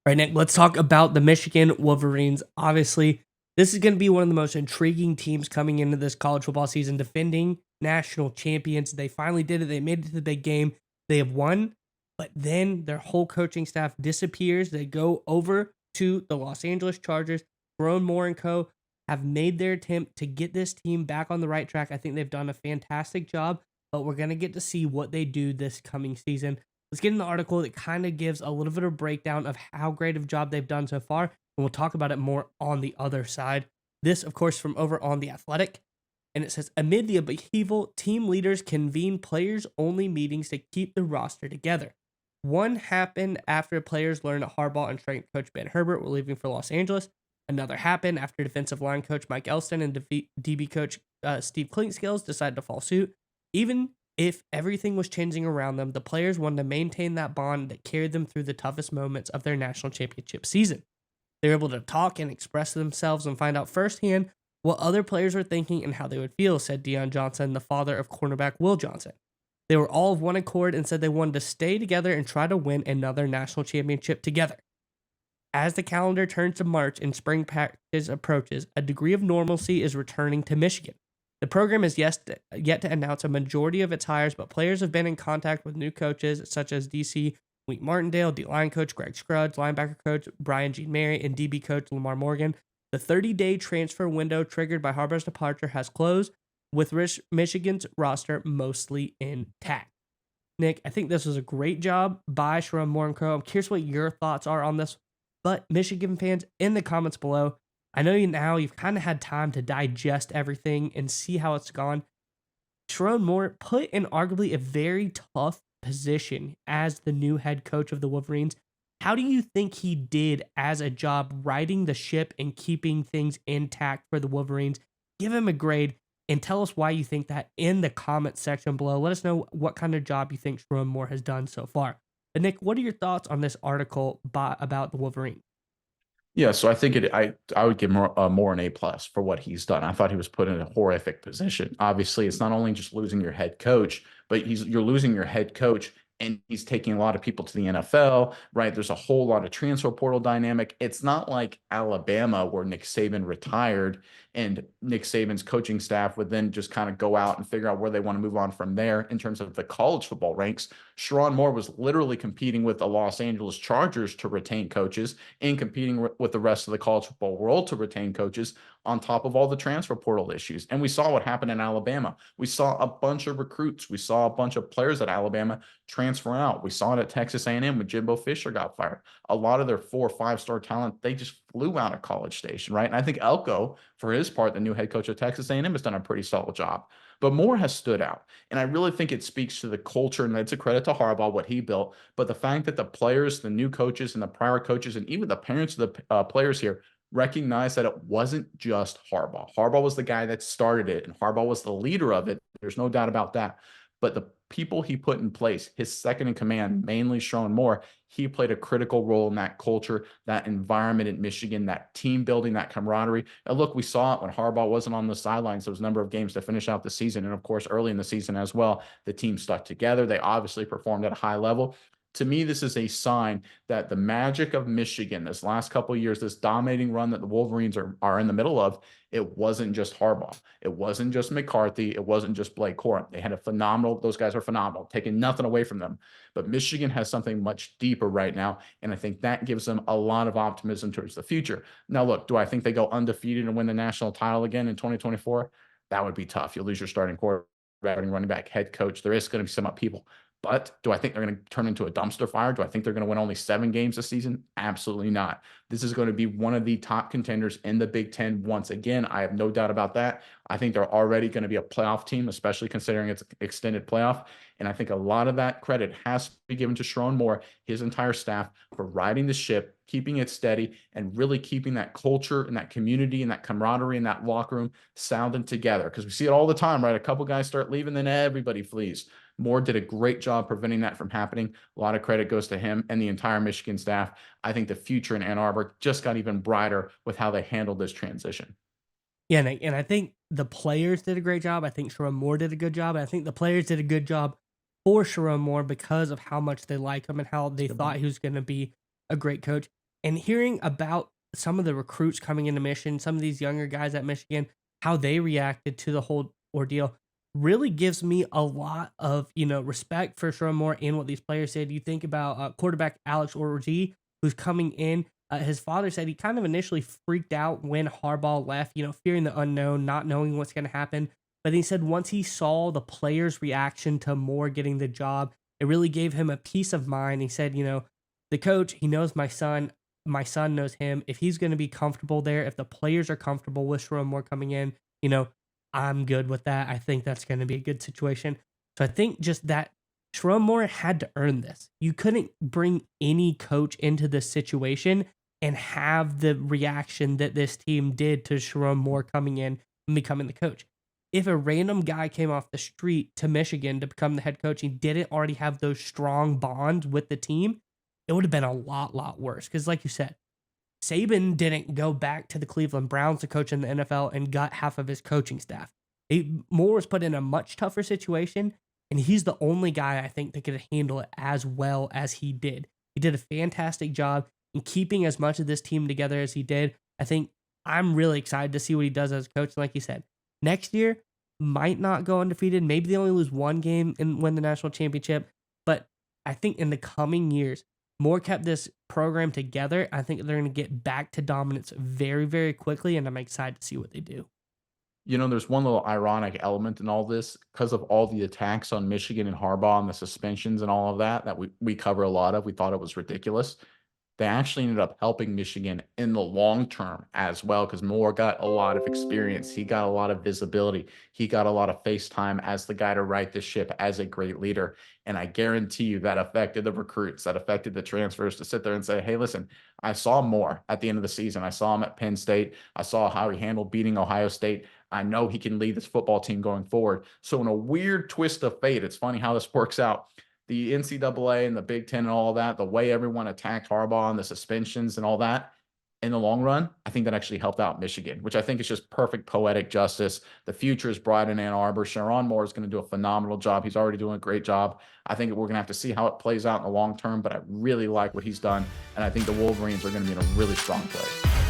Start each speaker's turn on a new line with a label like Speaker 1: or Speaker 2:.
Speaker 1: All right, Nick, let's talk about the Michigan Wolverines. Obviously, this is going to be one of the most intriguing teams coming into this college football season, defending national champions. They finally did it. They made it to the big game. They have won, but then their whole coaching staff disappears. They go over to the Los Angeles Chargers. Sherrone Moore and co. have made their attempt to get this team back on the right track. I think they've done a fantastic job, but we're going to get to see what they do this coming season. Let's get in the article that kind of gives a little bit of breakdown of how great of a job they've done so far, and we'll talk about it more on the other side. This, of course, from over on The Athletic, and it says, amid the upheaval, team leaders convene players-only meetings to keep the roster together. One happened after players learned that Harbaugh and strength coach Ben Herbert were leaving for Los Angeles. Another happened after defensive line coach Mike Elston and DB coach Steve Clinkscales decided to follow suit. Even if everything was changing around them, the players wanted to maintain that bond that carried them through the toughest moments of their national championship season. They were able to talk and express themselves and find out firsthand what other players were thinking and how they would feel, said Deion Johnson, the father of cornerback Will Johnson. They were all of one accord and said they wanted to stay together and try to win another national championship together. As the calendar turns to March and spring practice approaches, a degree of normalcy is returning to Michigan. The program is yet to announce a majority of its hires, but players have been in contact with new coaches such as DC Wink Martindale, D-line coach Greg Scruggs, linebacker coach Brian Jean Mary, and DB coach Lamar Morgan. The 30-day transfer window triggered by Harbaugh's departure has closed, with Michigan's roster mostly intact. Nick, I think this was a great job by Sherrone Moore and Co. I'm curious what your thoughts are on this, but Michigan fans, in the comments below, I know you've kind of had time to digest everything and see how it's gone. Sherrone Moore put in arguably a very tough position as the new head coach of the Wolverines. How do you think he did as a job riding the ship and keeping things intact for the Wolverines? Give him a grade and tell us why you think that in the comment section below. Let us know what kind of job you think Sherrone Moore has done so far. But Nick, what are your thoughts on this article about the Wolverines?
Speaker 2: Yeah, so I think I would give more an A+ for what he's done. I thought he was put in a horrific position. Obviously, it's not only just losing your head coach, but you're losing your head coach and he's taking a lot of people to the NFL, right? There's a whole lot of transfer portal dynamic. It's not like Alabama where Nick Saban retired and Nick Saban's coaching staff would then just kind of go out and figure out where they want to move on from there in terms of the college football ranks. Sherrone Moore was literally competing with the Los Angeles Chargers to retain coaches and competing with the rest of the college football world to retain coaches on top of all the transfer portal issues. And we saw what happened in Alabama. We saw a bunch of recruits. We saw a bunch of players at Alabama transfer out. We saw it at Texas A&M when Jimbo Fisher got fired. A lot of their 4 or 5-star talent, they just flew out of College Station, right? And I think Elko, for his part, the new head coach of Texas A&M, has done a pretty solid job. But Moore has stood out. And I really think it speaks to the culture, and it's a credit to Harbaugh, what he built. But the fact that the players, the new coaches, and the prior coaches, and even the parents of the players here recognize that it wasn't just Harbaugh. Harbaugh was the guy that started it, and Harbaugh was the leader of it. There's no doubt about that. But the people he put in place, his second in command, mainly Sherrone Moore, he played a critical role in that culture, that environment in Michigan, that team building, that camaraderie. And look, we saw it when Harbaugh wasn't on the sidelines. There was a number of games to finish out the season. And of course, early in the season as well, the team stuck together. They obviously performed at a high level. To me, this is a sign that the magic of Michigan, this last couple of years, this dominating run that the Wolverines are in the middle of, it wasn't just Harbaugh. It wasn't just McCarthy. It wasn't just Blake Corum. They had those guys are phenomenal, taking nothing away from them. But Michigan has something much deeper right now, and I think that gives them a lot of optimism towards the future. Now, look, do I think they go undefeated and win the national title again in 2024? That would be tough. You'll lose your starting quarterback, running back, head coach. There is going to be some upheaval. But do I think they're going to turn into a dumpster fire? Do I think they're going to win only 7 games this season? Absolutely not. This is going to be one of the top contenders in the Big Ten once again. I have no doubt about that. I think they're already going to be a playoff team, especially considering it's extended playoff. And I think a lot of that credit has to be given to Sherrone Moore, his entire staff, for riding the ship, keeping it steady, and really keeping that culture and that community and that camaraderie in that locker room sounding together. Because we see it all the time, right? A couple guys start leaving, then everybody flees. Moore did a great job preventing that from happening. A lot of credit goes to him and the entire Michigan staff. I think the future in Ann Arbor just got even brighter with how they handled this transition.
Speaker 1: Yeah, and I think the players did a great job. I think Sherrone Moore did a good job. I think the players did a good job for Sherrone Moore because of how much they like him and how they thought he was going to be a great coach. And hearing about some of the recruits coming into Michigan, some of these younger guys at Michigan, how they reacted to the whole ordeal really gives me a lot of, respect for Sherrone Moore and what these players said. You think about quarterback Alex Orji, who's coming in. His father said he kind of initially freaked out when Harbaugh left, fearing the unknown, not knowing what's going to happen. But he said once he saw the players' reaction to Moore getting the job, it really gave him a peace of mind. He said, the coach, he knows my son knows him. If he's going to be comfortable there, if the players are comfortable with Sherrone Moore coming in, I'm good with that. I think that's going to be a good situation. So I think just that Sherrone Moore had to earn this. You couldn't bring any coach into this situation and have the reaction that this team did to Sherrone Moore coming in and becoming the coach. If a random guy came off the street to Michigan to become the head coach and didn't already have those strong bonds with the team, it would have been a lot worse. Because, like you said, Saban didn't go back to the Cleveland Browns to coach in the NFL and got half of his coaching staff. Moore was put in a much tougher situation, and he's the only guy I think that could handle it as well as he did. He did a fantastic job in keeping as much of this team together as he did. I think I'm really excited to see what he does as a coach. And like you said, next year might not go undefeated. Maybe they only lose one game and win the national championship. But I think in the coming years, Moore kept this program together. I think they're going to get back to dominance very quickly, and I'm excited to see what they do.
Speaker 2: There's one little ironic element in all this because of all the attacks on Michigan and Harbaugh and the suspensions and all of that we cover a lot of. We thought it was ridiculous. They actually ended up helping Michigan in the long term as well because Moore got a lot of experience. He got a lot of visibility. He got a lot of face time as the guy to right the ship as a great leader. And I guarantee you that affected the recruits, that affected the transfers to sit there and say, hey, listen, I saw Moore at the end of the season. I saw him at Penn State. I saw how he handled beating Ohio State. I know he can lead this football team going forward. So in a weird twist of fate, it's funny how this works out. The NCAA and the Big Ten and all of that, the way everyone attacked Harbaugh and the suspensions and all that, in the long run, I think that actually helped out Michigan, which I think is just perfect poetic justice. The future is bright in Ann Arbor. Sherrone Moore is going to do a phenomenal job. He's already doing a great job. I think we're going to have to see how it plays out in the long term, but I really like what he's done, and I think the Wolverines are going to be in a really strong place.